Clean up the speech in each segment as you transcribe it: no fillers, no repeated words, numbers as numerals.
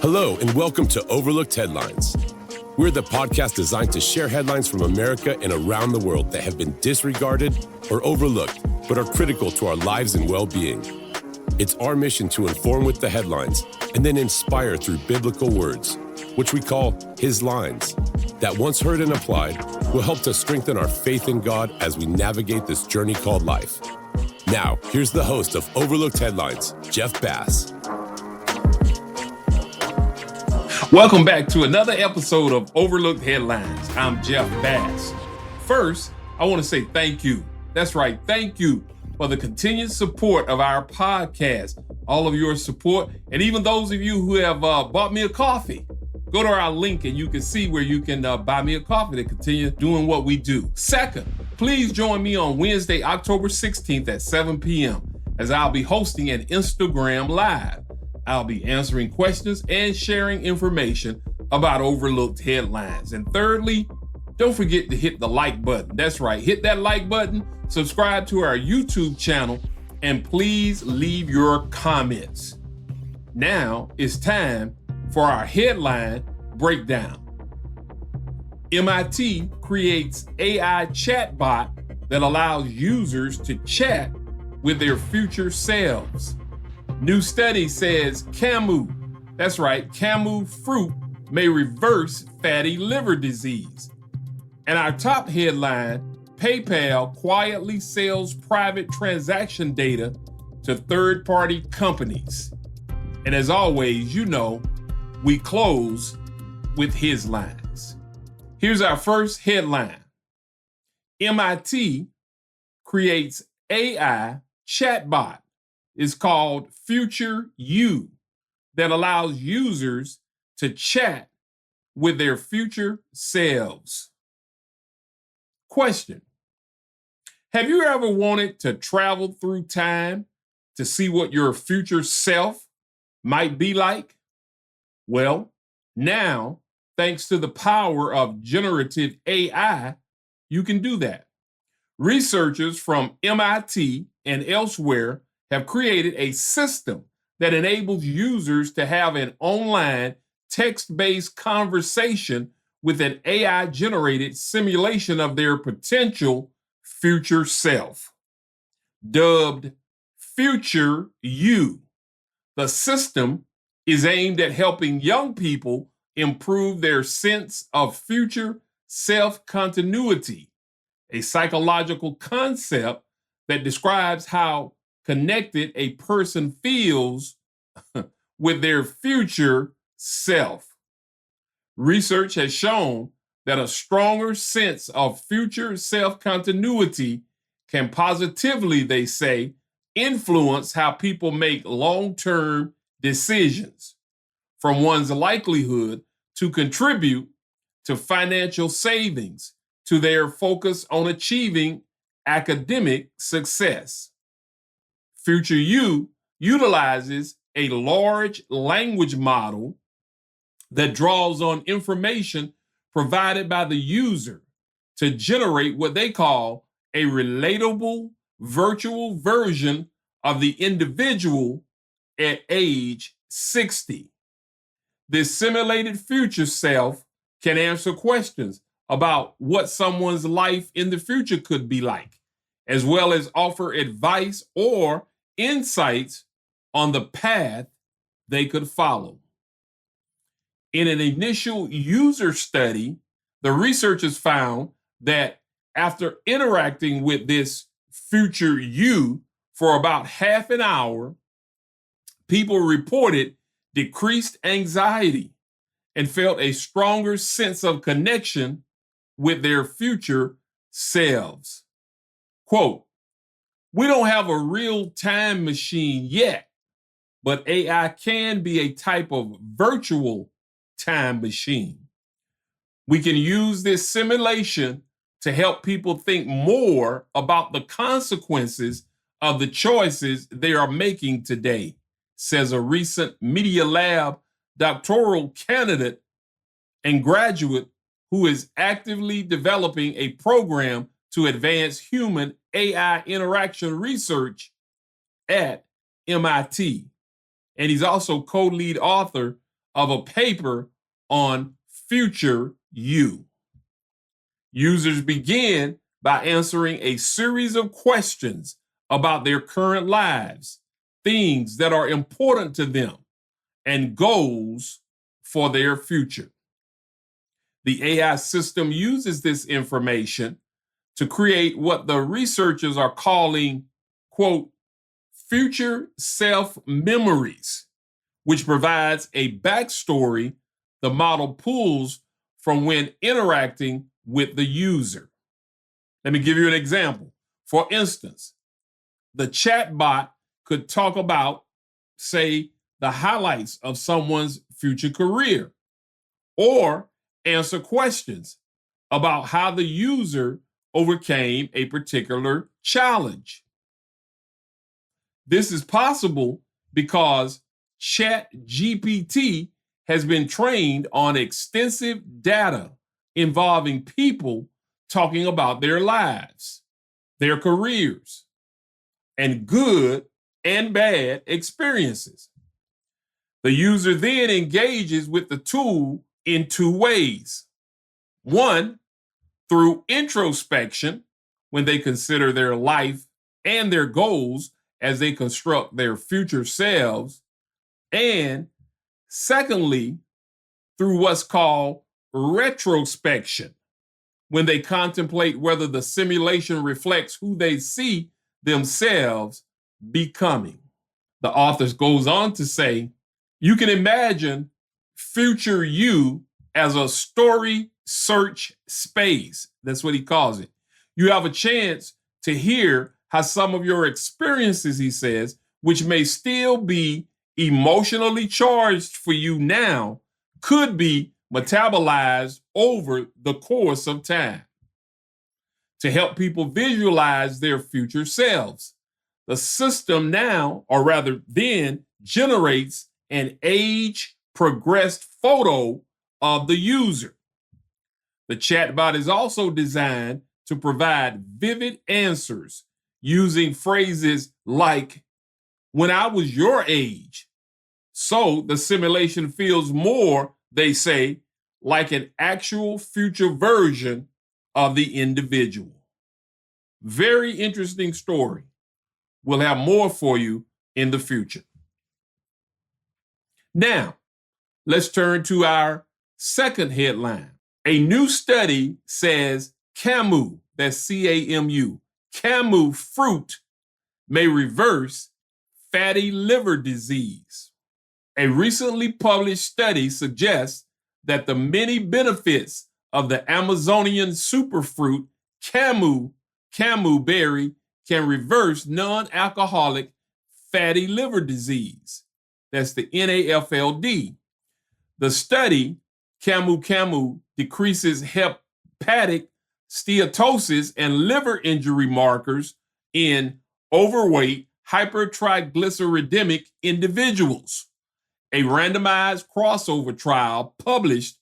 Hello, and welcome to Overlooked Headlines. We're the podcast designed to share headlines from America and around the world that have been disregarded or overlooked, but are critical to our lives and well-being. It's our mission to inform with the headlines and then inspire through biblical words, which we call His Lines, that once heard and applied will help to strengthen our faith in God as we navigate this journey called life. Now, here's the host of Overlooked Headlines, Jeff Bass. Welcome back to another episode of Overlooked Headlines. I'm Jeff Bass. First, I want to say thank you. That's right, thank you for the continued support of our podcast. All of your support, and even those of you who have bought me a coffee. Go to our link and you can see where you can buy me a coffee to continue doing what we do. Second, please join me on Wednesday, October 16th at 7 p.m. as I'll be hosting an Instagram Live. I'll be answering questions and sharing information about overlooked headlines. And thirdly, don't forget to hit the like button. That's right, hit that like button, subscribe to our YouTube channel, and please leave your comments. Now it's time for our headline breakdown. MIT creates AI Chatbot that allows users to chat with their future selves. New study says Camu, that's right, Camu fruit may reverse fatty liver disease. And our top headline, PayPal quietly sells private transaction data to third-party companies. And as always, you know, we close with His Lines. Here's our first headline. MIT creates AI Chatbot. It's called Future You that allows users to chat with their future selves. Question: have you ever wanted to travel through time to see what your future self might be like? Well, now, thanks to the power of generative AI, you can do that. Researchers from MIT and elsewhere have created a system that enables users to have an online text-based conversation with an AI-generated simulation of their potential future self. Dubbed Future You, the system is aimed at helping young people improve their sense of future self-continuity, a psychological concept that describes how connected a person feels with their future self. Research has shown that a stronger sense of future self-continuity can positively, they say, influence how people make long-term decisions, from one's likelihood to contribute to financial savings to their focus on achieving academic success. Future You utilizes a large language model that draws on information provided by the user to generate what they call a relatable virtual version of the individual at age 60. This simulated future self can answer questions about what someone's life in the future could be like, as well as offer advice or insights on the path they could follow. In an initial user study, the researchers found that after interacting with this Future You for about half an hour, people reported decreased anxiety and felt a stronger sense of connection with their future selves. Quote, "We don't have a real time machine yet, but AI can be a type of virtual time machine. We can use this simulation to help people think more about the consequences of the choices they are making today," says a recent Media Lab doctoral candidate and graduate who is actively developing a program to advance human AI interaction research at MIT. And he's also co-lead author of a paper on future you. Users begin by answering a series of questions about their current lives, things that are important to them, and goals for their future. The AI system uses this information to create what the researchers are calling, quote, future self memories, which provides a backstory the model pulls from when interacting with the user. Let me give you an example. For instance, the chatbot could talk about, say, the highlights of someone's future career, or answer questions about how the user overcame a particular challenge. This is possible because ChatGPT has been trained on extensive data involving people talking about their lives, their careers, and good and bad experiences. The user then engages with the tool in two ways. One, through introspection, when they consider their life and their goals as they construct their future selves. And secondly, through what's called retrospection, when they contemplate whether the simulation reflects who they see themselves becoming. The author goes on to say, you can imagine future you as a story search space. That's what he calls it. You have a chance to hear how some of your experiences, he says, which may still be emotionally charged for you now, could be metabolized over the course of time to help people visualize their future selves. The system now, or rather then, generates an age progressed photo of the user. The chatbot is also designed to provide vivid answers using phrases like, when I was your age. So the simulation feels more, they say, like an actual future version of the individual. Very interesting story. We'll have more for you in the future. Now, let's turn to our second headline. A new study says Camu, that's C-A-M-U, Camu fruit may reverse fatty liver disease. A recently published study suggests that the many benefits of the Amazonian superfruit Camu berry can reverse non-alcoholic fatty liver disease. That's the NAFLD. The study, Camu decreases hepatic steatosis and liver injury markers in overweight, hypertriglyceridemic individuals. A randomized crossover trial published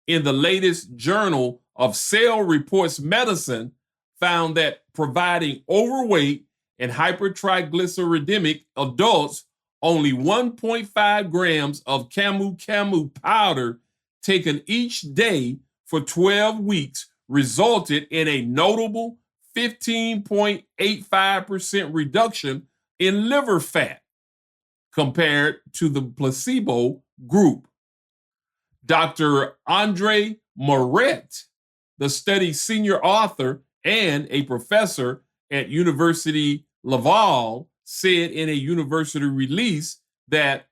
in the latest Journal of Cell Reports Medicine found that providing overweight and hypertriglyceridemic adults only 1.5 grams of Camu powder taken each day for 12 weeks resulted in a notable 15.85% reduction in liver fat compared to the placebo group. Dr. Andre Moret, the study's senior author and a professor at University Laval, said in a university release that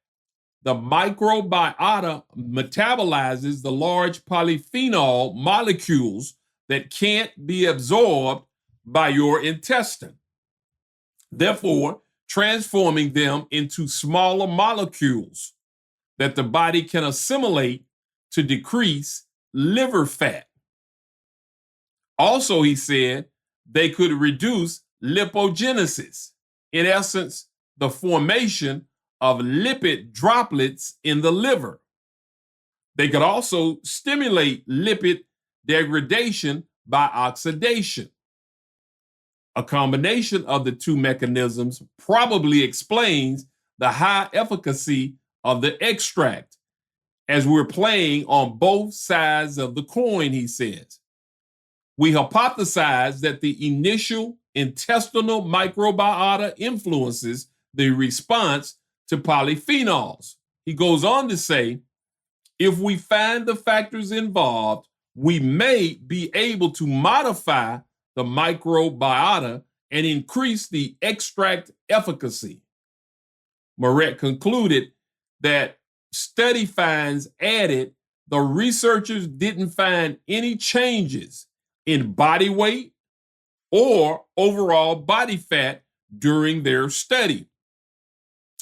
the microbiota metabolizes the large polyphenol molecules that can't be absorbed by your intestine, therefore transforming them into smaller molecules that the body can assimilate to decrease liver fat. Also, he said, they could reduce lipogenesis, in essence, the formation of lipid droplets in the liver. They could also stimulate lipid degradation by oxidation. A combination of the two mechanisms probably explains the high efficacy of the extract, as we're playing on both sides of the coin, he says. We hypothesize that the initial intestinal microbiota influences the response to polyphenols. He goes on to say, if we find the factors involved, we may be able to modify the microbiota and increase the extract efficacy. Moret concluded that study finds added the researchers didn't find any changes in body weight or overall body fat during their study,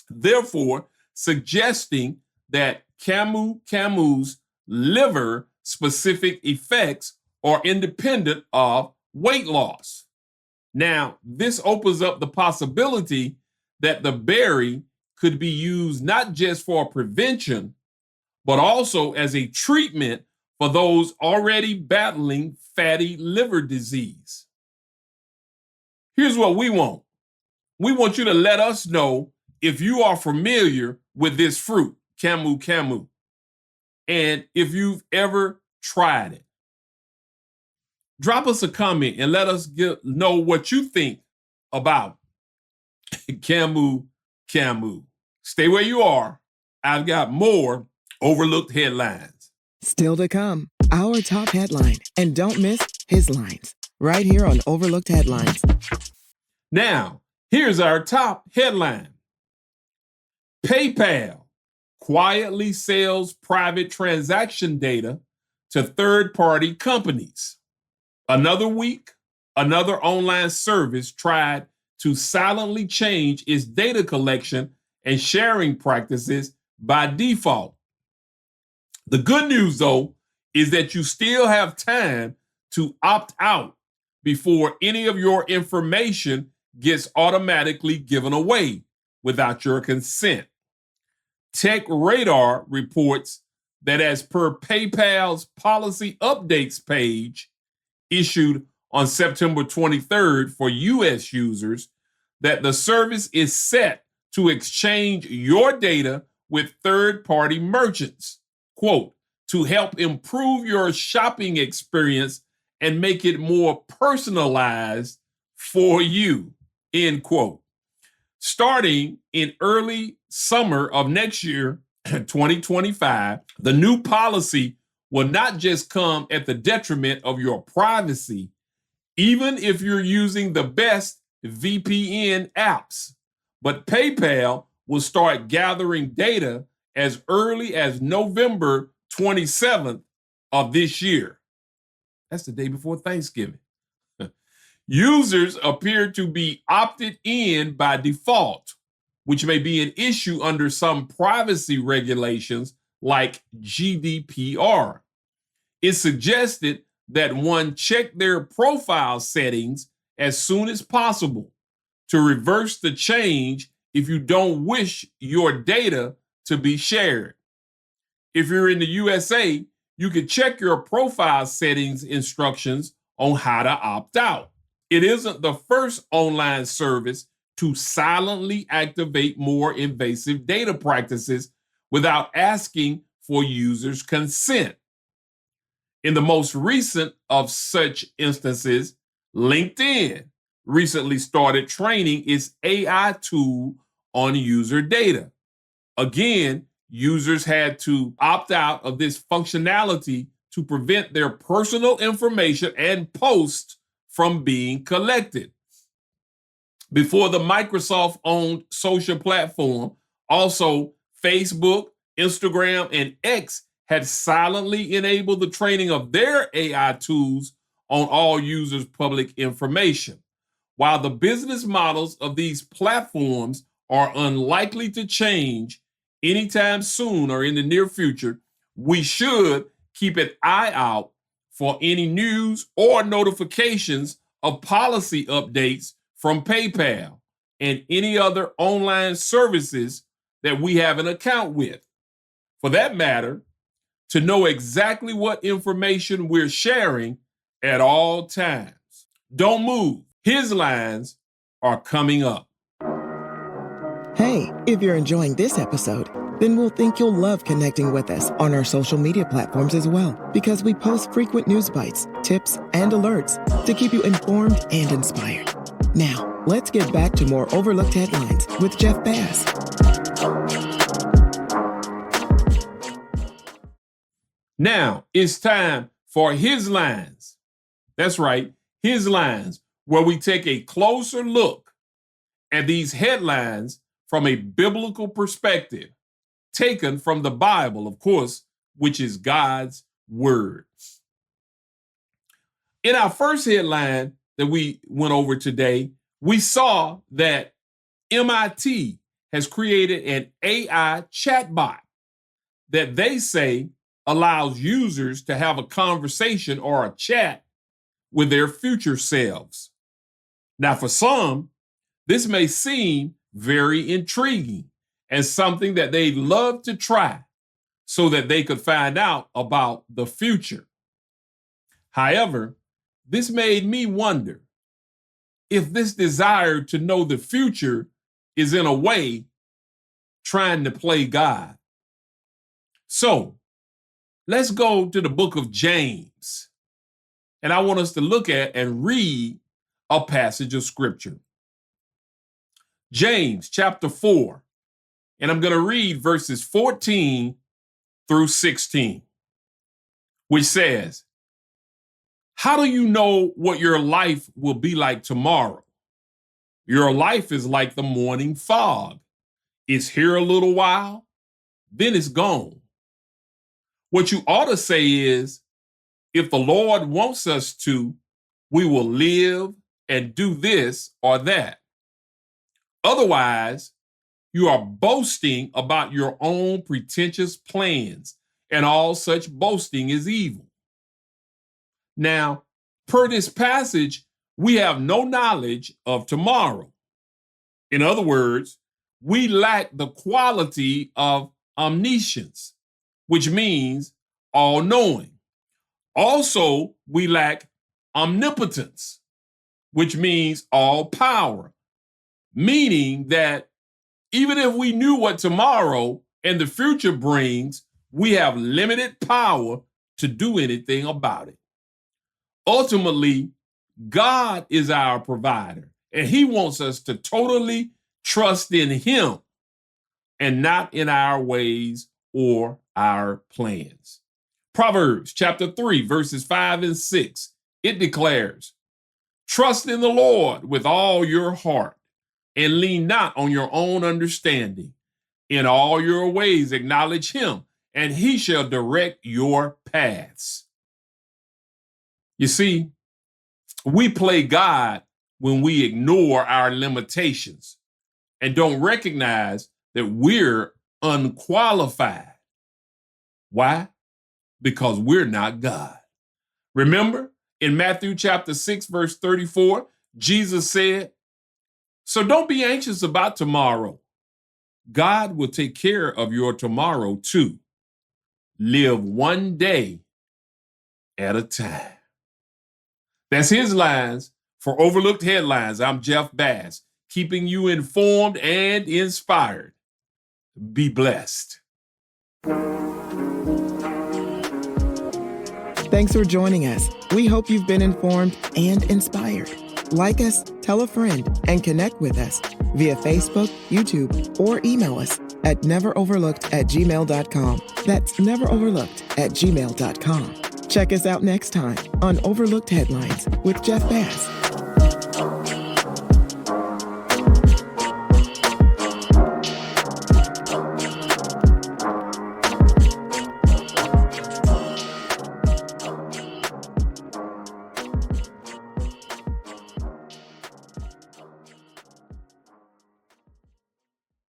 therefore suggesting that Camu's liver-specific effects are independent of weight loss. Now, this opens up the possibility that the berry could be used not just for prevention, but also as a treatment for those already battling fatty liver disease. Here's what we want. We want you to let us know if you are familiar with this fruit, Camu, and if you've ever tried it. Drop us a comment and let us know what you think about Camu. Stay where you are. I've got more overlooked headlines. Still to come, our top headline. And don't miss his lines right here on Overlooked Headlines. Now, here's our top headline. PayPal quietly sells private transaction data to third-party companies. Another week, another online service tried to silently change its data collection and sharing practices by default. The good news, though, is that you still have time to opt out before any of your information gets automatically given away without your consent. Tech Radar reports that as per PayPal's policy updates page issued on September 23rd for US users, that the service is set to exchange your data with third-party merchants, quote, to help improve your shopping experience and make it more personalized for you, end quote. Starting in early summer of next year, 2025, the new policy will not just come at the detriment of your privacy, even if you're using the best VPN apps, but PayPal will start gathering data as early as November 27th of this year. That's the day before Thanksgiving. Users appear to be opted in by default, which may be an issue under some privacy regulations like GDPR. It's suggested that one check their profile settings as soon as possible to reverse the change if you don't wish your data to be shared. If you're in the USA, you can check your profile settings instructions on how to opt out. It isn't the first online service to silently activate more invasive data practices without asking for users' consent. In the most recent of such instances, LinkedIn recently started training its AI tool on user data. Again, users had to opt out of this functionality to prevent their personal information and posts from being collected. Before the Microsoft-owned social platform, also Facebook, Instagram, and X had silently enabled the training of their AI tools on all users' public information. While the business models of these platforms are unlikely to change anytime soon or in the near future, we should keep an eye out for any news or notifications of policy updates from PayPal and any other online services that we have an account with. For that matter, to know exactly what information we're sharing at all times. Don't move. His lines are coming up. Hey, if you're enjoying this episode, Then we'll think you'll love connecting with us on our social media platforms as well, because we post frequent news bites, tips, and alerts to keep you informed and inspired. Now, let's get back to more overlooked headlines with Jeff Bass. Now it's time for His Lines. That's right, His Lines, where we take a closer look at these headlines from a biblical perspective, taken from the Bible, of course, which is God's Word. In our first headline that we went over today, we saw that MIT has created an AI chatbot that they say allows users to have a conversation or a chat with their future selves. Now, for some, this may seem very intriguing and something that they'd love to try so that they could find out about the future. However, this made me wonder if this desire to know the future is in a way trying to play God. So, let's go to the book of James. And I want us to look at and read a passage of scripture. James chapter 4. And I'm going to read verses 14 through 16, which says, "How do you know what your life will be like tomorrow? Your life is like the morning fog. It's here a little while, then it's gone. What you ought to say is, if the Lord wants us to, we will live and do this or that. Otherwise, you are boasting about your own pretentious plans, and all such boasting is evil." Now, per this passage, we have no knowledge of tomorrow. In other words, we lack the quality of omniscience, which means all-knowing. Also, we lack omnipotence, which means all power, meaning that even if we knew what tomorrow and the future brings, we have limited power to do anything about it. Ultimately, God is our provider, and He wants us to totally trust in Him and not in our ways or our plans. Proverbs chapter 3, verses 5 and 6, it declares, "Trust in the Lord with all your heart, and lean not on your own understanding. In all your ways acknowledge Him, and He shall direct your paths." You see, we play God when we ignore our limitations and don't recognize that we're unqualified. Why? Because we're not God. Remember, in Matthew chapter 6, verse 34, Jesus said, "So don't be anxious about tomorrow. God will take care of your tomorrow too. Live one day at a time." That's His lines for Overlooked Headlines. I'm Jeff Bass, keeping you informed and inspired. Be blessed. Thanks for joining us. We hope you've been informed and inspired. Like us, tell a friend, and connect with us via Facebook, YouTube, or email us at neveroverlooked@gmail.com. That's neveroverlooked@gmail.com. Check us out next time on Overlooked Headlines with Jeff Bass.